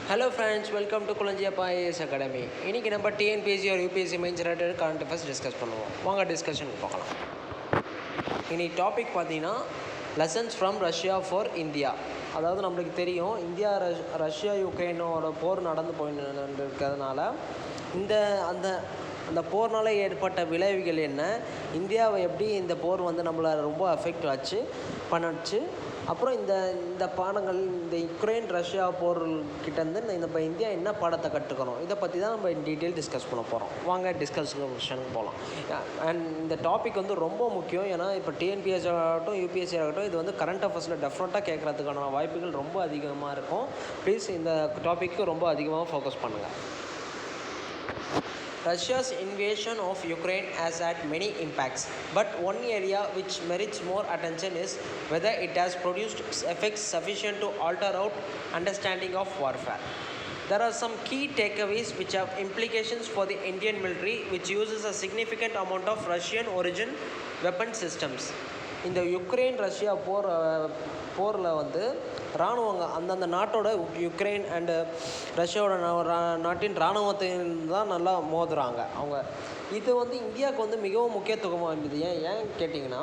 Hello friends, welcome to Kulanjiyappa IAS Academy. இன்னைக்கு நம்ம Tnpsc or UPSC mains related current affairs discuss பண்ணுவோம். வாங்க டிஸ்கஷனுக்கு பார்க்கலாம். இன்னைக்கு டாபிக் பார்த்தீங்கன்னா lessons from Russia for India. அதாவது நம்மளுக்கு தெரியும் இந்தியா ரஷ்யா யுக்ரைனோட போர் நடந்து போயிருக்கிறதுனால அந்த போர்னால் ஏற்பட்ட விளைவுகள் என்ன, இந்தியாவை எப்படி இந்த போர் வந்து நம்மளை ரொம்ப அஃபெக்ட் பண்ணுச்சு, அப்புறம் இந்த பாடங்கள் இந்த யுக்ரைன் ரஷ்யா போர்கிட்டேருந்து நம்ம இந்தியா என்ன பாடத்தை கற்றுக்கணும், இதை பற்றி தான் நம்ம டீட்டெயில் டிஸ்கஸ் பண்ண போகிறோம். வாங்க டிஸ்கஷனுக்கு போகலாம். அண்ட் இந்த டாபிக் வந்து ரொம்ப முக்கியம். ஏன்னா இப்போ டிஎன்பிஎஸ்சி ஆகட்டும் யூபிஎஸ்சி ஆகட்டும் இது வந்து கரண்ட் அஃபேர்ஸில் டெஃபினட்டாக கேட்குறதுக்கான வாய்ப்புகள் ரொம்ப அதிகமாக இருக்கும். ப்ளீஸ் இந்த டாப்பிக்கு ரொம்ப அதிகமாக ஃபோக்கஸ் பண்ணுங்கள். Russia's invasion of Ukraine has had many impacts, but one area which merits more attention is whether it has produced effects sufficient to alter our understanding of warfare. There are some key takeaways which have implications for the Indian military, which uses a significant amount of Russian origin weapon systems. இந்த Ukraine Russia போரில் வந்து இராணுவங்க அந்தந்த நாட்டோட Ukraine and ரஷ்யாவோட நாட்டின் இராணுவத்தின் தான் நல்லா மோதுறாங்க அவங்க. இது வந்து இந்தியாவுக்கு வந்து மிகவும் முக்கியத்துவமாக இருந்தது. ஏன் கேட்டிங்கன்னா,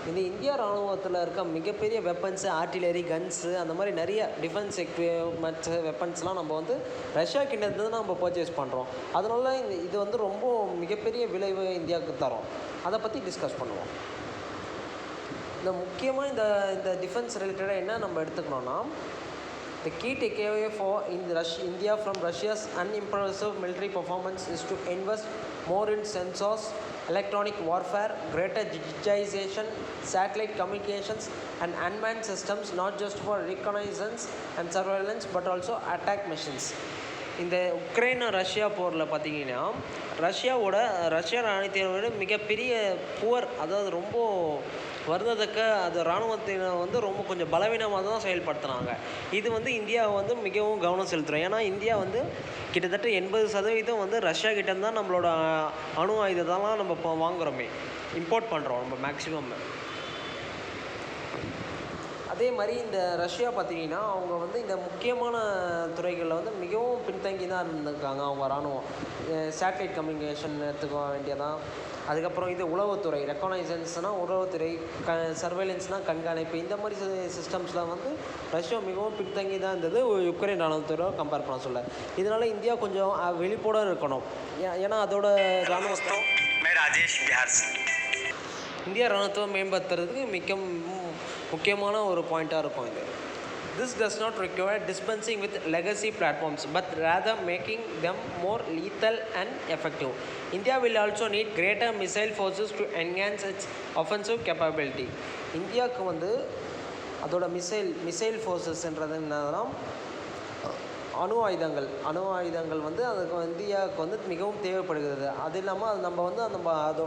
இந்த இந்தியா இராணுவத்தில் இருக்க மிகப்பெரிய வெப்பன்ஸு, ஆர்ட்டிலரி, கன்ஸு, அந்த மாதிரி நிறைய டிஃபென்ஸ் எக்யூப்மெண்ட்ஸ் வெப்பன்ஸ்லாம் நம்ம வந்து ரஷ்யா கிட்டேருந்து தான் நம்ம பர்ச்சேஸ் பண்ணுறோம். அதனால இது வந்து ரொம்ப மிகப்பெரிய விளைவு இந்தியாவுக்கு தரும். அதை பற்றி டிஸ்கஸ் பண்ணுவோம். இந்த முக்கியமாக இந்த டிஃபென்ஸ் ரிலேட்டடாக என்ன நம்ம எடுத்துக்கணும்னா, the key takeaway for India from Russia's unimpressive military performance is to invest more in sensors, electronic warfare, greater digitization, satellite communications and unmanned systems, not just for reconnaissance and surveillance but also attack missions. இந்த Ukraine Russia போரில் பார்த்தீங்கன்னா Russia ராணுவத்தினோட மிகப்பெரிய poor, அதாவது ரொம்ப வருந்தத்தக்க அது இராணுவத்தினை வந்து ரொம்ப கொஞ்சம் பலவீனமாக தான் செயல்படுத்துனாங்க. இது வந்து இந்தியாவை வந்து மிகவும் கவனம் செலுத்துகிறோம். ஏன்னா இந்தியா வந்து கிட்டத்தட்ட 80% வந்து ரஷ்யா கிட்டேருந்து தான் நம்மளோட அணு ஆயுதத்தெல்லாம் நம்ம இப்போ வாங்குகிறோமே, இம்போர்ட் பண்ணுறோம் நம்ம மேக்ஸிமம். அதே மாதிரி இந்த ரஷ்யா பார்த்தீங்கன்னா அவங்க வந்து இந்த முக்கியமான துறைகளில் வந்து மிகவும் பின்தங்கி தான் இருந்திருக்காங்க. அவங்க இராணுவம் சேட்டலைட் கம்யூனிகேஷன் எடுத்துக்க வேண்டியதான். அதுக்கப்புறம் இது உளவுத்துறை, ரெக்கனைசன்ஸ்னால் உளவுத்துறை, சர்வேலன்ஸ்னால் கண்காணிப்பு, இந்த மாதிரி சிஸ்டம்ஸில் வந்து ரஷ்யா மிகவும் பின்தங்கி தான் இருந்தது யுக்ரைன் இராணுவத்தோட கம்பேர் பண்ண சொல்ல. இதனால் இந்தியா கொஞ்சம் வெளிப்போட இருக்கணும். ஏன்னா அதோட இராணுவத்தை இந்தியா இராணுவத்தை மேம்படுத்துறதுக்கு மிக முக்கியமான ஒரு பாயிண்ட்டாக இருக்கும் இது. This does not require dispensing with legacy platforms, but rather making them more lethal and effective. India will also need greater missile forces to enhance its offensive capability. இந்தியாவுக்கு வந்து அதோட மிசைல் ஃபோர்ஸஸ்ன்றது என்னன்னா அணு ஆயுதங்கள் வந்து அதுக்கு இந்தியாவுக்கு வந்து மிகவும் தேவைப்படுகிறது. அது இல்லாமல் அது நம்ம வந்து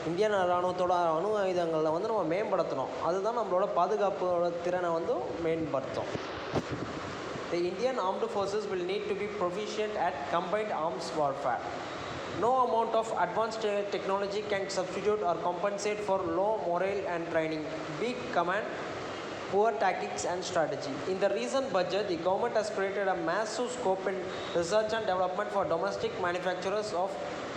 இந்தியன் இராணுவத்தோட அணு ஆயுதங்களில் வந்து நம்ம மேம்படுத்தணும். அதுதான் நம்மளோட பாதுகாப்போட திறனை வந்து மேம்படுத்தும். The Indian armed forces will need to be proficient at combined arms warfare. No amount of advanced technology can substitute or compensate for low morale and training, weak command, poor tactics and strategy. In the recent budget, the government has created a massive scope in research and development for domestic manufacturers of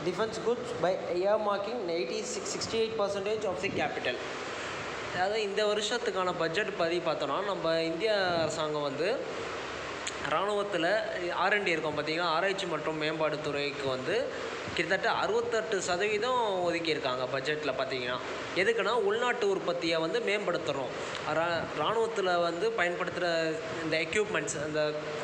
defense goods by earmarking 68% of the capital. அதாவது இந்த வருஷத்துக்கான budget பற்றி பார்த்தோன்னா, நம்ம இந்திய அரசாங்கம் வந்து இராணுவத்தில் R&D இருக்கும் பார்த்தீங்கன்னா, ஆராய்ச்சி மற்றும் மேம்பாடு துறைக்கு வந்து கிட்டத்தட்ட 68% ஒதுக்கியிருக்காங்க பட்ஜெட்டில். பார்த்தீங்கன்னா எதுக்குன்னா உள்நாட்டு உற்பத்தியை வந்து மேம்படுத்துகிறோம். இராணுவத்தில் வந்து பயன்படுத்துகிற இந்த எக்யூப்மெண்ட்ஸ், அந்த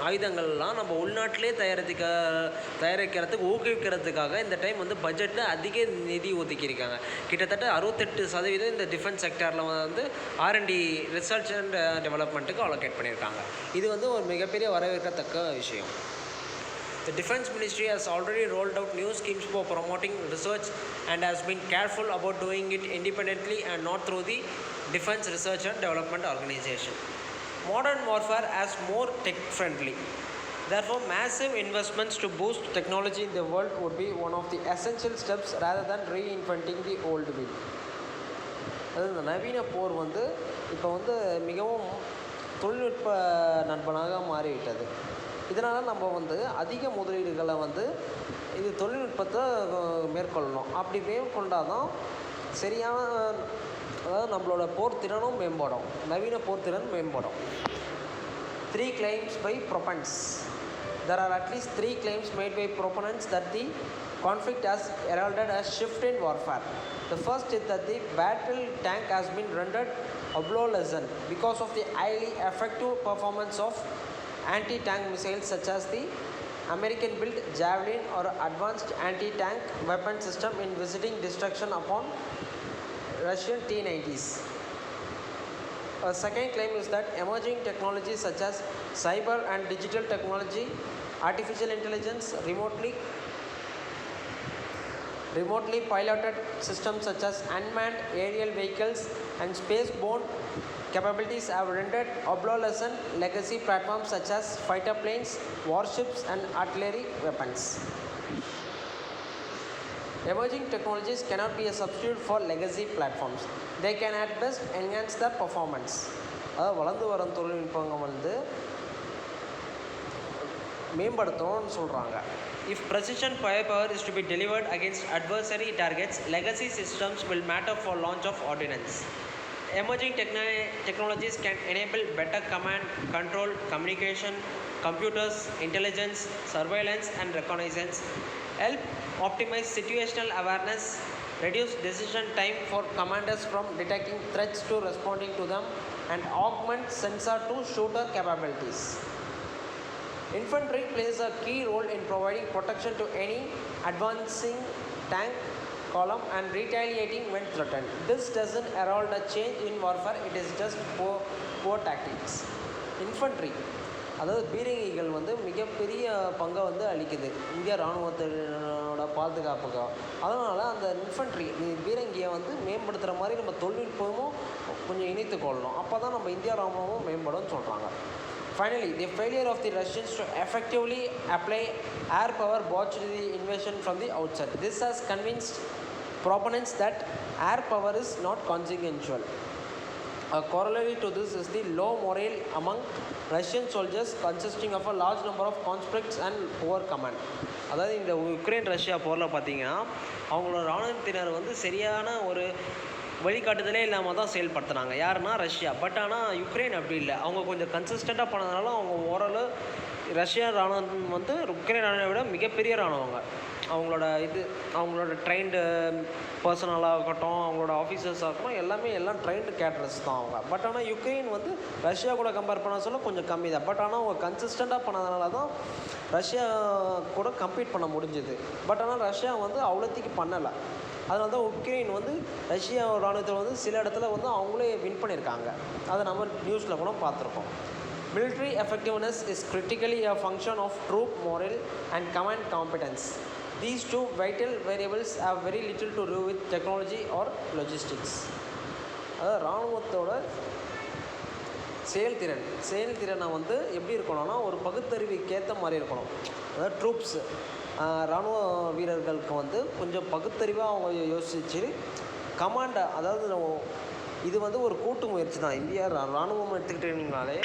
ஆயுதங்கள்லாம் நம்ம உள்நாட்டிலே தயாரிக்கிறதுக்கு ஊக்குவிக்கிறதுக்காக இந்த டைம் வந்து பட்ஜெட்டில் அதிக நிதி ஒதுக்கியிருக்காங்க. கிட்டத்தட்ட 68% இந்த டிஃபென்ஸ் செக்டாரில் வந்து R&D ரிசர்ச் அண்ட் டெவலப்மெண்ட்டுக்கு அலோகேட் பண்ணியிருக்காங்க. இது வந்து ஒரு மிகப்பெரிய வரவேற்கத்தக்க விஷயம். The Defense Ministry has already rolled out new schemes for promoting research and has been careful about doing it independently and not through the Defense Research and Development Organization. Modern warfare is more tech-friendly. Therefore, massive investments to boost technology in the world would be one of the essential steps rather than reinventing the old wheel. அதாவது இந்த நவீன போர் வந்து இப்போ வந்து மிகவும் தொழில்நுட்ப நண்பனாக மாறிவிட்டது. இதனால் நம்ம வந்து அதிக முதலீடுகளை வந்து இது தொழில்நுட்பத்தை மேற்கொள்ளணும். அப்படி மேற்கொண்டால் தான் சரியான, அதாவது நம்மளோட போர் திறனும் மேம்படும், நவீன போர் திறன் மேம்படும். 3 claims by proponents. There are at least 3 claims made by proponents that the conflict has heralded a shift in warfare. The first is that the battle tank has been rendered obsolescent because of the highly effective performance of anti-tank missiles such as the American-built Javelin or advanced anti-tank weapon system in visiting destruction upon Russian T-90s. A second claim is that emerging technologies such as cyber and digital technology, artificial intelligence, remotely piloted systems such as unmanned aerial vehicles and space-borne capabilities have rendered obsolescent legacy platforms such as fighter planes, warships and artillery weapons. Emerging technologies cannot be a substitute for legacy platforms. They can at best enhance their performance. அதாவது வளர்ந்து வரும் தொழில்நுட்பங்கள் வந்து மேம்படுத்தணும்னு சொல்கிறாங்க. If precision firepower is to be delivered against adversary targets, legacy systems will matter for launch of ordnance. Emerging technologies can enable better command, control, communication, computers, intelligence, surveillance and reconnaissance, help optimize situational awareness, reduce decision time for commanders from detecting threats to responding to them, and augment sensor to shooter capabilities. Infantry plays a key role in providing protection to any advancing tank column and retaliating when threatened. This doesn't herald a change in warfare, it is just poor tactics. Infantry, அதாவது பீரங்கிகள் வந்து மிகப்பெரிய பங்கை வந்து அளிக்குது இந்திய இராணுவத்தோட பாதுகாப்புக்காக. அதனால் அந்த இன்ஃபன்ட்ரி பீரங்கியை வந்து மேம்படுத்துகிற மாதிரி நம்ம தொழில்நுட்பமும் கொஞ்சம் இணைத்து கொள்ளணும். அப்போ தான் நம்ம இந்திய இராணுவமும் மேம்படும்னு சொல்கிறாங்க. Finally, the failure of the Russians to effectively apply air power botched the invasion from the outset. This has convinced proponents that air power is not consequential. A corollary to this is the low morale among Russian soldiers consisting of a large number of conscripts and poor command. அதாவது இந்த Ukraine Russia போரில் பார்த்தீங்கன்னா அவங்களோட இராணுவத்தினர் வந்து சரியான ஒரு வழிகாட்டுதலே இல்லாமல் தான் செயல்படுத்துனாங்க. யாருன்னா ரஷ்யா. பட் ஆனால் யுக்ரைன் அப்படி இல்லை. அவங்க கொஞ்சம் கன்சிஸ்டண்ட்டாக பண்ணதுனால அவங்க ஓரளவு ரஷ்யா இராணுவம் வந்து யுக்ரைன் இராணுவத்தை விட மிகப்பெரிய இராணுவங்க. அவங்களோட ட்ரைன்டு பர்சனலாக இருக்கட்டும், அவங்களோட ஆஃபீஸர்ஸாக இருக்கட்டும், எல்லாம் ட்ரைன்டு கேட்டர்ஸ் தான் அவங்க. பட் ஆனால் யுக்ரைன் வந்து ரஷ்யா கூட கம்பேர் பண்ண சொல்ல கொஞ்சம் கம்மி தான். பட் ஆனால் அவங்க கன்சிஸ்டண்ட்டாக பண்ணதுனால தான் ரஷ்யா கூட கம்பீட் பண்ண முடிஞ்சுது. பட் ஆனால் ரஷ்யா வந்து அவ்வளோத்துக்கு பண்ணலை. அதனால தான் உக்ரைன் வந்து ரஷ்யா இராணுவத்தில் வந்து சில இடத்துல வந்து அவங்களே வின் பண்ணியிருக்காங்க. அதை நம்ம நியூஸில் கூட பார்த்துருக்கோம். Military effectiveness is critically a function of troop morale and command competence. These two vital variables have very little to do with technology or logistics. அதாவது இராணுவத்தோட செயல்திறனை வந்து எப்படி இருக்கணும்னா ஒரு பகுத்தறிவுக்கேற்ற மாதிரி இருக்கணும். அதாவது ட்ரூப்ஸு இராணுவ வீரர்களுக்கு வந்து கொஞ்சம் பகுத்தறிவாக அவங்க யோசிச்சு கமாண்டை, அதாவது இது வந்து ஒரு கூட்டு முயற்சி தான். இந்தியா இராணுவம் எடுத்துக்கிட்டீங்கனாலே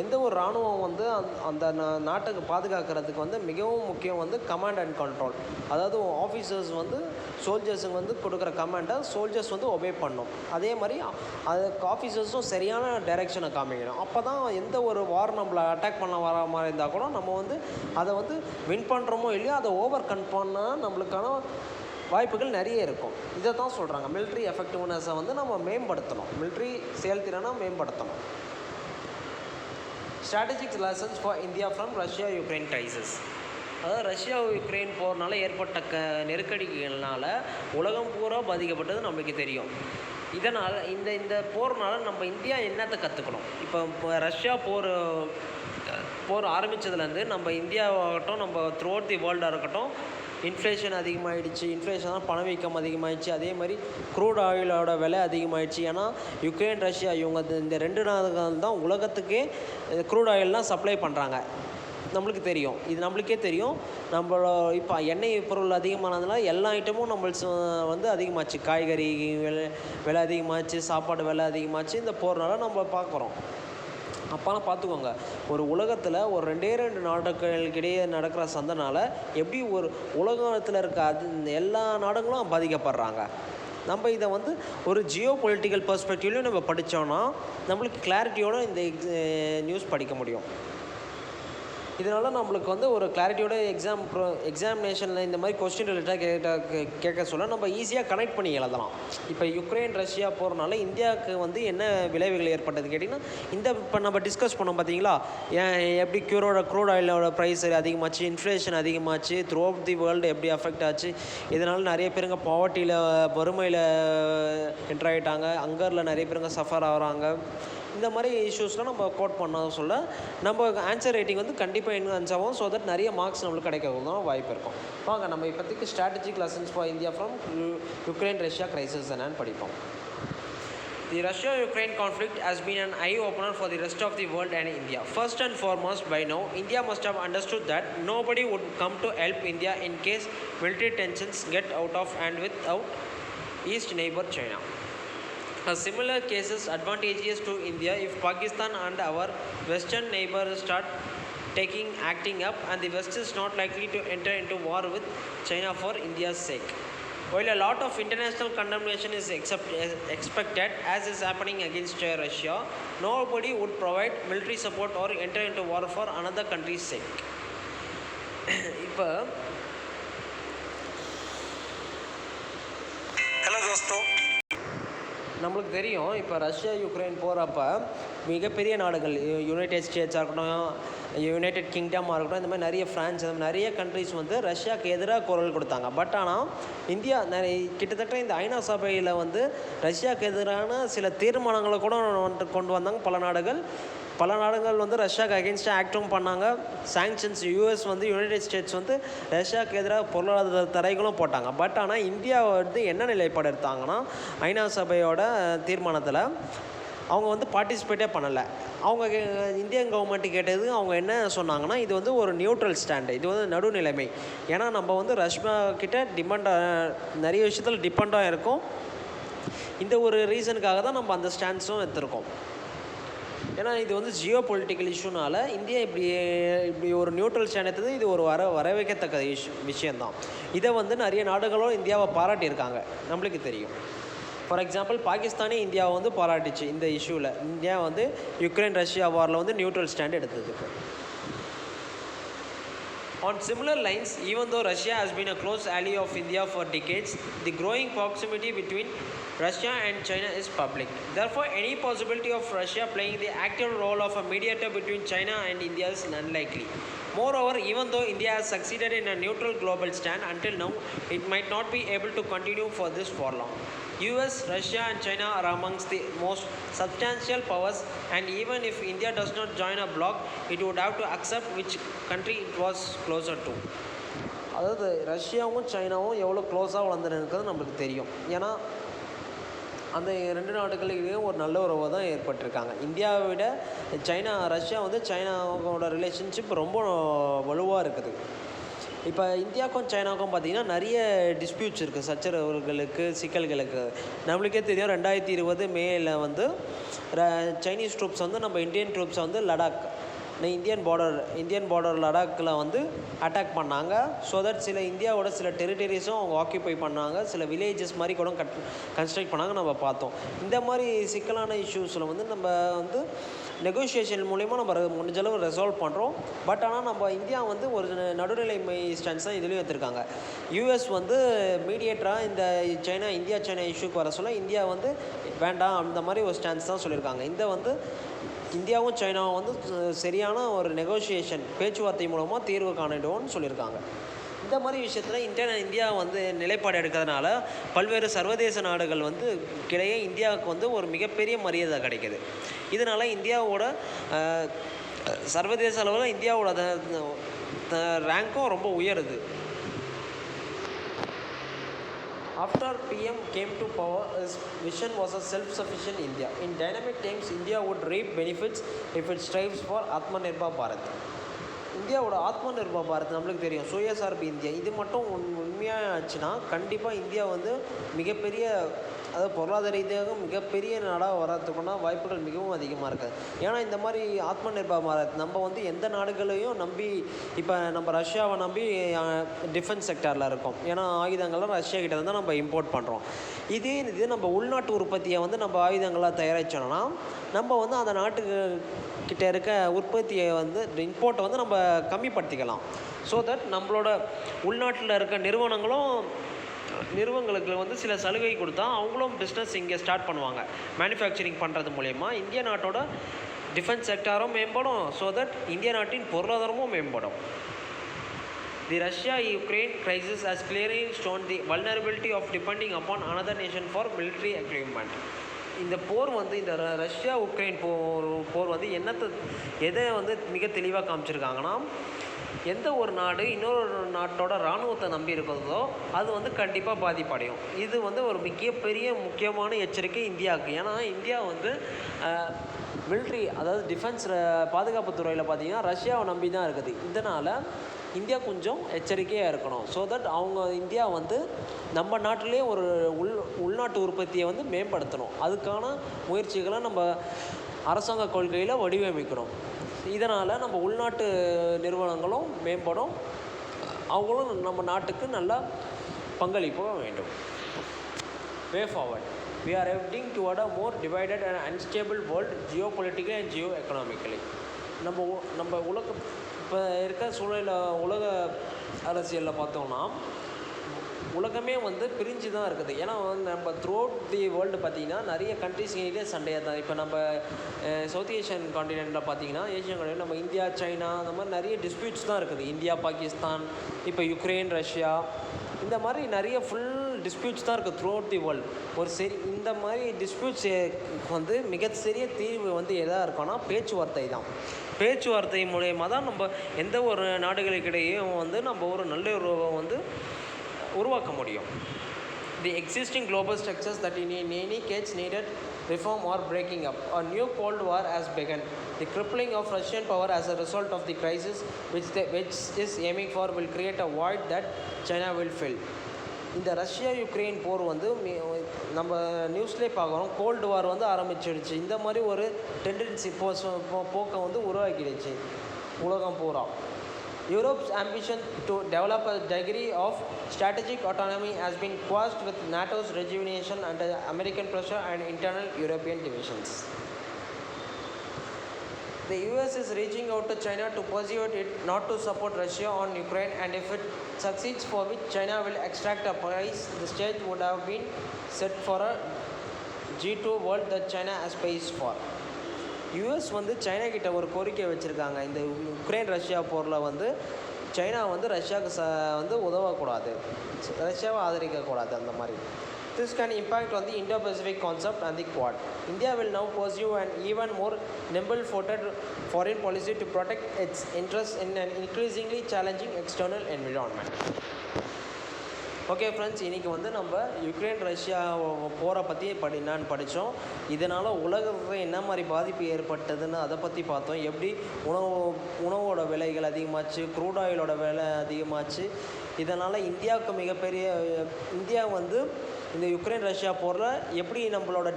எந்த ஒரு இராணுவம் வந்து அந்த நாட்டுக்கு பாதுகாக்கிறதுக்கு வந்து மிகவும் முக்கியம் வந்து கமாண்ட் அண்ட் கண்ட்ரோல். அதாவது ஆஃபீஸர்ஸ் வந்து சோல்ஜர்ஸுங்க வந்து கொடுக்குற கமாண்டை சோல்ஜர்ஸ் வந்து ஒபே பண்ணணும். அதே மாதிரி அதுக்கு ஆஃபீஸர்ஸும் சரியான டைரெக்ஷனை காமிக்கணும். அப்போ தான் எந்த ஒரு வார் நம்மளை அட்டாக் பண்ண வர மாதிரி இருந்தால் கூட நம்ம வந்து அதை வந்து வின் பண்ணுறோமோ இல்லையோ அதை ஓவர் கம் பண்ணால் நம்மளுக்கான வாய்ப்புகள் நிறைய இருக்கும். இதை தான் சொல்கிறாங்க. மிலிட்ரி எஃபெக்டிவ்னஸை வந்து நம்ம மேம்படுத்தணும், மிலிட்ரி செயல்திறனை மேம்படுத்தணும். Strategic lessons for India from Russia Ukraine crisis. அதாவது ரஷ்யா யுக்ரைன் போர்னால் ஏற்பட்ட நெருக்கடிகள்னால் உலகம் பூரா பாதிக்கப்பட்டது நம்மளுக்கு தெரியும். இதனால் இந்த போர்னால் நம்ம இந்தியா என்னத்தை கற்றுக்கணும்? இப்போ ரஷ்யா போர் ஆரம்பித்ததுலேருந்து நம்ம இந்தியாவாகட்டும், நம்ம த்ரூ அவுட் தி வேர்ல்டாக இருக்கட்டும், இன்ஃப்ளேஷன் அதிகமாகிடுச்சு. இன்ஃப்ளேஷனாக பணவீக்கம் அதிகமாகிடுச்சு. அதே மாதிரி க்ரூட் ஆயிலோட விலை அதிகமாகிடுச்சு. ஏன்னா யுக்ரைன் ரஷ்யா இவங்க இந்த 2 நாடுகள் தான் உலகத்துக்கே க்ரூட் ஆயிலெலாம் சப்ளை பண்ணுறாங்க. நம்மளுக்கு தெரியும், இது நம்மளுக்கே தெரியும். நம்மளோட இப்போ எண்ணெய் பொருள் அதிகமானதுனால எல்லா ஐட்டமும் நம்மளுக்கு வந்து அதிகமாச்சு. காய்கறி விலை அதிகமாச்சு, சாப்பாடு விலை அதிகமாச்சு. இந்த போகிறனால நம்ம பார்க்குறோம். அப்போலாம் பார்த்துக்கோங்க, ஒரு உலகத்தில் ஒரு 2 நாடுகளுக்கிடையே நடக்கிற சண்டைனால எப்படி ஒரு உலகத்தில் இருக்க எல்லா நாடுகளும் பாதிக்கப்படுறாங்க. நம்ம இதை வந்து ஒரு ஜியோ பொலிட்டிக்கல் பெர்ஸ்பெக்டிவ்லையும் நம்ம படித்தோன்னா நம்மளுக்கு கிளாரிட்டியோடு இந்த நியூஸ் படிக்க முடியும். இதனால் நம்மளுக்கு வந்து ஒரு கிளாரிட்டியோட எக்ஸாமினேஷனில் இந்த மாதிரி கொஸ்டின் ரிலேட்டாக கேட்க சொல்ல நம்ம ஈஸியாக கனெக்ட் பண்ணி எழுதலாம். இப்போ யுக்ரைன் ரஷ்யா போகிறனால இந்தியாவுக்கு வந்து என்ன விளைவுகள் ஏற்பட்டது கேட்டிங்கன்னா, இப்போ நம்ம டிஸ்கஸ் பண்ணோம் பார்த்தீங்களா, எப்படி க்ரூட் ஆயிலோட ப்ரைஸ் அதிகமாச்சு, இன்ஃப்ளேஷன் அதிகமாச்சு, த்ரூ அவுட் தி வேர்ல்டு எப்படி அஃபெக்ட் ஆச்சு, இதனால் நிறைய பேருங்க பாவர்ட்டியில் வறுமையில் என்ட்ராயிட்டாங்க, அங்கரில் நிறைய பேருங்க சஃபர் ஆகிறாங்க. இந்த மாதிரி இஷ்யூஸ்லாம் நம்ம கோட் பண்ண சொல்ல நம்ம ஆன்சர் ரைட்டிங் வந்து கண்டிப்பாக என்ஹான்ஸ் ஆகும். ஸோ தட் நிறைய மார்க்ஸ் நம்மளுக்கு கிடைக்கவும் வாய்ப்பு இருக்கும். வாங்க நம்ம இப்போதைக்கு strategic lessons for India from Ukraine Russia crisis என்னன்னு படிப்போம். The Russia-Ukraine conflict has been an eye-opener for the rest of the world and India. First and foremost, by now, India must have understood that nobody would come to help India in case military tensions get out of hand without east neighbor China. A similar case is advantageous to India if Pakistan and our western neighbors start acting up, and the West is not likely to enter into war with China for India's sake. While a lot of international condemnation is expected, as is happening against Russia, nobody would provide military support or enter into war for another country's sake. இப்போ hello தோஸ்தோ, நம்மளுக்கு தெரியும், இப்போ Russia Ukraine போகிறப்ப மிகப்பெரிய நாடுகள் United ஸ்டேட்ஸாக இருக்கட்டும், United கிங்டமாக இருக்கட்டும், இந்த மாதிரி நிறைய ஃப்ரான்ஸ், இந்த மாதிரி நிறைய கண்ட்ரிஸ் வந்து ரஷ்யாவுக்கு எதிராக குரல் கொடுத்தாங்க. பட் ஆனால் இந்தியா கிட்டத்தட்ட இந்த ஐநா சபையில் வந்து ரஷ்யாவுக்கு எதிரான சில தீர்மானங்களை கூட கொண்டு வந்தாங்க. பல நாடுகள் வந்து ரஷ்யாவுக்கு அகென்ஸ்டாக ஆக்டும் பண்ணாங்க. சாங்ஷன்ஸ் யூஎஸ் வந்து யுனைடெட் ஸ்டேட்ஸ் வந்து ரஷ்யாவுக்கு எதிராக பொருளாதார தடைகளும் போட்டாங்க. பட் ஆனால் இந்தியா வந்து என்ன நிலைப்பாடு எடுத்தாங்கன்னா, ஐநா சபையோட தீர்மானத்தில் அவங்க வந்து பார்ட்டிசிபேட்டே பண்ணலை. அவங்க இந்தியன் கவர்மெண்ட்டு கேட்டது அவங்க என்ன சொன்னாங்கன்னா, இது வந்து ஒரு நியூட்ரல் ஸ்டாண்டு, இது வந்து நடுநிலைமை. ஏன்னா நம்ம வந்து ரஷ்யா கிட்ட நிறைய விஷயத்தில் டிபெண்டாக இருக்கும். இந்த ஒரு ரீசனுக்காக தான் நம்ம அந்த ஸ்டாண்ட்ஸும் எடுத்திருக்கோம். ஏன்னா இது வந்து ஜியோ பொலிட்டிக்கல் இஷ்யூனால இந்தியா இப்படி ஒரு நியூட்ரல் ஸ்டாண்ட் எடுத்தது இது ஒரு வரவேற்கத்தக்க விஷயந்தான். இதை வந்து நிறைய நாடுகளும் இந்தியாவை பாராட்டியிருக்காங்க, நம்மளுக்கு தெரியும். ஃபார் எக்ஸாம்பிள், பாகிஸ்தானே இந்தியாவை வந்து பாராட்டிச்சு இந்த இஷ்யூவில். இந்தியா வந்து யுக்ரைன் ரஷ்யா வாரில் வந்து நியூட்ரல் ஸ்டாண்ட் எடுத்ததுக்கு. On similar lines, even though Russia has been a close ally of India for decades, the growing proximity between Russia and China is public. Therefore, any possibility of Russia playing the active role of a mediator between China and India is unlikely. Moreover, even though India has succeeded in a neutral global stand until now, it might not be able to continue for this for long. US, Russia and China are amongst the most substantial powers, and even if India does not join a bloc, it would have to accept which country it was closer to. அதாவது ரஷ்யாவும் சைனாவும் எவ்வளோ க்ளோஸாக வளர்ந்துருக்கிறது நம்மளுக்கு தெரியும். ஏன்னா அந்த 2 நாடுகளுக்கும் ஒரு நல்ல உறவை தான் ஏற்பட்டிருக்காங்க. இந்தியாவை விட ரஷ்யா வந்து சைனாவோட ரிலேஷன்ஷிப் ரொம்ப வலுவாக இருக்குது. இப்போ இந்தியாவுக்கும் சைனாவுக்கும் பார்த்திங்கன்னா நிறைய டிஸ்பியூட்ஸ் இருக்குது, சச்சரவுகளுக்கு, சிக்கல்களுக்கு. நம்மளுக்கே தெரியும், 2020 மேல வந்து சைனீஸ் ட்ரூப்ஸ் வந்து நம்ம இந்தியன் ட்ரூப்ஸை வந்து இந்தியன் பார்டர் லடாக்கில் வந்து அட்டாக் பண்ணாங்க. ஸோ தட் இந்தியாவோட சில டெரிட்டரிஸும் அவங்க ஆக்கியூபை பண்ணாங்க, சில வில்லேஜஸ் மாதிரி கூட கன்ஸ்ட்ரக்ட் பண்ணாங்க, நம்ம பார்த்தோம். இந்த மாதிரி சிக்கலான இஷ்யூஸில் வந்து நம்ம வந்து நெகோஷியேஷன் மூலிமா நம்ம முடிஞ்சளவு ரெசால்வ் பண்ணுறோம். பட் ஆனால் நம்ம இந்தியா வந்து ஒரு நடுநிலைமை ஸ்டாண்ட்ஸ் தான் இதுலேயும் எடுத்திருக்காங்க. யூஎஸ் வந்து மீடியேட்டராக இந்த இந்தியா சைனா இஷ்யூக்கு வர சொல்ல இந்தியா வந்து வேண்டாம் அந்த மாதிரி ஒரு ஸ்டாண்ட்ஸ் தான் சொல்லியிருக்காங்க. இந்த வந்து இந்தியாவும் சைனாவும் வந்து சரியான ஒரு நெகோஷியேஷன் பேச்சுவார்த்தை மூலமாக தீர்வு காணிடுவோம்னு சொல்லியிருக்காங்க. இந்த மாதிரி விஷயத்தில் இந்தியா வந்து நிலைப்பாடு எடுக்கிறதுனால பல்வேறு சர்வதேச நாடுகள் வந்து கிடையே இந்தியாவுக்கு வந்து ஒரு மிகப்பெரிய மரியாதை கிடைக்கிது. இதனால் இந்தியாவோட சர்வதேச அளவில் இந்தியாவோட ரேங்க்கும் ரொம்ப உயருது. After PM came to power, his vision was a self-sufficient India. In dynamic times, India would reap benefits if it strives for Atmanirbhar Bharat. இந்தியாவோட ஆத்ம நிர்பர் பாரத் நம்மளுக்கு தெரியும், சுயசார்பு இந்தியா, இது மட்டும் உண்மையாக ஆச்சுன்னா கண்டிப்பாக இந்தியா வந்து மிகப்பெரிய, அதாவது பொருளாதார ரீதியாக மிகப்பெரிய நாடாக வர்றதுக்குன்னா வாய்ப்புகள் மிகவும் அதிகமாக இருக்குது. ஏன்னா இந்த மாதிரி ஆத்ம நிர்பர் பாரத் நம்ம வந்து எந்த நாடுகளையும் நம்பி, இப்போ நம்ம ரஷ்யாவை நம்பி டிஃபென்ஸ் செக்டாரில் இருக்கோம். ஏன்னா ஆயுதங்கள்லாம் ரஷ்யா கிட்ட தான் நம்ம இம்போர்ட் பண்ணுறோம். இது நம்ம உள்நாட்டு உற்பத்தியை வந்து நம்ம ஆயுதங்களாக தயாரித்தோம்னா நம்ம வந்து அந்த நாட்டுக்கு கிட்ட இருக்க உற்பத்தியை வந்து இம்போர்ட்டை வந்து நம்ம கம்மிப்படுத்திக்கலாம். ஸோ தட் நம்மளோட உள்நாட்டில் இருக்க நிறுவனங்களுக்கு வந்து சில சலுகை கொடுத்தா அவங்களும் பிஸ்னஸ் இங்கே ஸ்டார்ட் பண்ணுவாங்க. மேனுஃபேக்சரிங் பண்ணுறது மூலயமா இந்திய நாட்டோட டிஃபென்ஸ் செக்டாரும் மேம்படும். ஸோ தட் இந்திய நாட்டின் பொருளாதாரமும் மேம்படும். The Russia-Ukraine crisis has clearly shown the vulnerability of depending upon another nation for military equipment. இந்த போர் வந்து இந்த ரஷ்யா உக்ரைன் போர் வந்து எதை வந்து மிக தெளிவாக காமிச்சிருக்காங்கன்னா, எந்த ஒரு நாடு இன்னொரு நாட்டோட இராணுவத்தை நம்பி இருக்கிறதோ அது வந்து கண்டிப்பாக பாதிப்படையும். இது வந்து ஒரு முக்கியமான எச்சரிக்கை இந்தியாவுக்கு. ஏன்னா இந்தியா வந்து மிலிட்ரி, அதாவது டிஃபென்ஸ் பாதுகாப்பு துறையில் பார்த்திங்கன்னா ரஷ்யாவை நம்பி தான் இருக்குது. இதனால் இந்தியா கொஞ்சம் எச்சரிக்கையாக இருக்கணும். ஸோ தட் இந்தியா வந்து நம்ம நாட்டிலே ஒரு உள்நாட்டு உற்பத்தியை வந்து மேம்படுத்தணும். அதுக்கான முயற்சிகளை நம்ம அரசாங்க கொள்கையில் வடிவமைக்கணும். இதனால் நம்ம உள்நாட்டு நிறுவனங்களும் மேம்படும், அவங்களும் நம்ம நாட்டுக்கு நல்லா பங்களிக்க வேண்டும். Way forward. We are heading toward a more divided and unstable world geopolitically and geo-economically. நம்ம இப்போ இருக்க சூழலில் உலக அரசியலில் பார்த்தோம்னா உலகமே வந்து பிரிஞ்சு தான் இருக்குது. ஏன்னா நம்ம த்ரூ அவுட் தி வேர்ல்டு பார்த்திங்கன்னா நிறைய கண்ட்ரிஸ்கிட்டே சண்டையாக தான். இப்போ நம்ம சவுத் ஏஷியன் காண்டினென்ட்டில் பார்த்திங்கன்னா, ஏஷியன் காண்டினென்ட் நம்ம இந்தியா, சைனா, அந்த மாதிரி நிறைய டிஸ்பியூட்ஸ் தான் இருக்குது. இந்தியா, பாகிஸ்தான், இப்போ யுக்ரைன், ரஷ்யா, இந்த மாதிரி நிறைய ஃபுல் டிஸ்பியூட்ஸ் தான் இருக்குது த்ரூ அவுட் தி வேர்ல்டு. இந்த மாதிரி டிஸ்பியூட்ஸ் வந்து மிகச்சிறிய தீர்வு வந்து எதாக இருக்குன்னா பேச்சுவார்த்தை தான். பேச்சுவார்த்தை மூலயமா தான் நம்ம எந்த ஒரு நாடுகளுக்கிடையும் வந்து நம்ம ஒரு நல்ல உறவை வந்து உருவாக்க முடியும். The existing global structures that in any case needed reform or breaking up. A new Cold War has begun. The crippling of Russian power as a result of the crisis which is aiming for will create a void that China will fill. இந்த Russia Ukraine போர் வந்து நம்ம நியூஸ்லேயே பார்க்குறோம், gold வார் வந்து ஆரம்பிச்சிடுச்சு. இந்த மாதிரி ஒரு tendency போக்கை வந்து உருவாக்கிடுச்சு உலகம் பூரா. Europe's ambition to develop a degree of strategic autonomy has been quashed with NATO's rejuvenation under American pressure and internal European divisions. The US is reaching out to China to persuade it not to support Russia on Ukraine, and if it succeeds, for which China will extract a price, the stage would have been set for a G2 world that China aspires for. US வந்து China கிட்ட ஒரு கோரிக்கை வச்சுருக்காங்க. இந்த Ukraine Russia போரில் வந்து China வந்து ரஷ்யாவுக்கு வந்து உதவக்கூடாது, ரஷ்யாவை ஆதரிக்கக்கூடாது. அந்த மாதிரி this can impact on the Indo-Pacific concept and the Quad. India will now pursue an even more nimble-footed foreign policy to protect its interests in an increasingly challenging external environment. Okay friends, இன்றைக்கி வந்து நம்ம Ukraine Russia போரை பற்றி நான் படித்தோம். இதனால் உலகத்தில் என்ன மாதிரி பாதிப்பு ஏற்பட்டதுன்னு அதை பற்றி பார்த்தோம். எப்படி உணவோட விலைகள் அதிகமாச்சு, க்ரூட் ஆயிலோட விலை அதிகமாச்சு. இதனால் இந்தியா வந்து இந்த யுக்ரைன் ரஷ்யா போரில் எப்படி நம்மளோட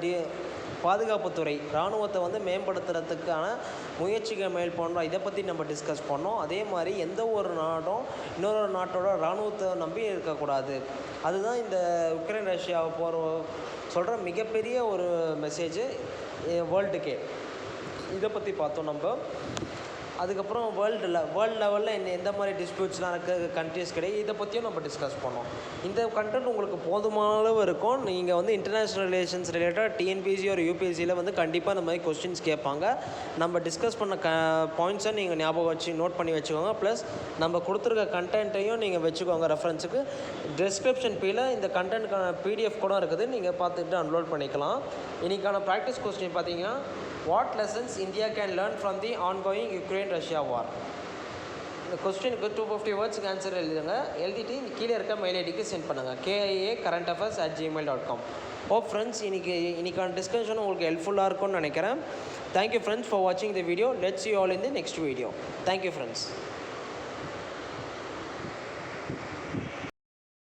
பாதுகாப்புத்துறை இராணுவத்தை வந்து மேம்படுத்துறதுக்கான முயற்சிகள் மேற்கொண்டோம். இதை பற்றி நம்ம டிஸ்கஸ் பண்ணோம். அதே மாதிரி எந்த ஒரு நாடும் இன்னொரு நாட்டோட இராணுவத்தை நம்பி இருக்கக்கூடாது. அதுதான் இந்த உக்ரைன் ரஷ்யா போகிற சொல்கிற மிகப்பெரிய ஒரு மெசேஜு வேர்ல்டுக்கே. இதை பற்றி பார்த்தோம் நம்ம. அதுக்கப்புறம் வேர்ல்டு லெவலில் எந்த மாதிரி டிஸ்பியூட்ஸ்லாம் இருக்க கண்ட்ரிஸ் கிடையாது, இதை பற்றியும் நம்ம டிஸ்கஸ் பண்ணோம். இந்த கண்டென்ட் உங்களுக்கு போதுமான அளவு இருக்கும். நீங்கள் வந்து இன்டர்நேஷ்னல் ரிலேஷன்ஸ் ரிலேட்டட் டிஎன்பிஎஸ்சி ஒரு யூபிஎஸ்சியில் வந்து கண்டிப்பாக இந்த மாதிரி கொஸ்டின்ஸ் கேட்பாங்க. நம்ம டிஸ்கஸ் பண்ண பாயிண்ட்ஸை நீங்கள் ஞாபகம் வச்சு நோட் பண்ணி வச்சுக்கோங்க. ப்ளஸ் நம்ம கொடுத்துருக்க கண்டென்ட்டையும் நீங்கள் வச்சுக்கோங்க ரெஃபரன்ஸுக்கு. டிஸ்கிரிப்ஷன் கீழே இந்த கண்டென்ட்கான பிடிஎஃப் கூட இருக்குது, நீங்கள் பார்த்துட்டு அன்லோட் பண்ணிக்கலாம். இன்றைக்கான ப்ராக்டிஸ் கொஸ்டின் பார்த்தீங்கன்னா, what lessons India can learn from the ongoing Ukraine-Russia war? இந்த கொஸ்டினுக்கு 250 வேர்ட்ஸ்க்கு ஆன்சர் எழுதிட்டு கீழே இருக்க மெயில் ஐடிக்கு சென்ட் பண்ணுங்கள். KIA@currentaffairs@gmail.com. ஹோப் ஃப்ரெண்ட்ஸ் இன்னைக்கான டிஸ்கஷன் உங்களுக்கு ஹெல்ப்ஃபுல்லாக இருக்கும்னு நினைக்கிறேன். தேங்க்யூ ஃப்ரெண்ட்ஸ் ஃபார் வாட்சிங் the video. Let's you all in the next video. Thank you friends.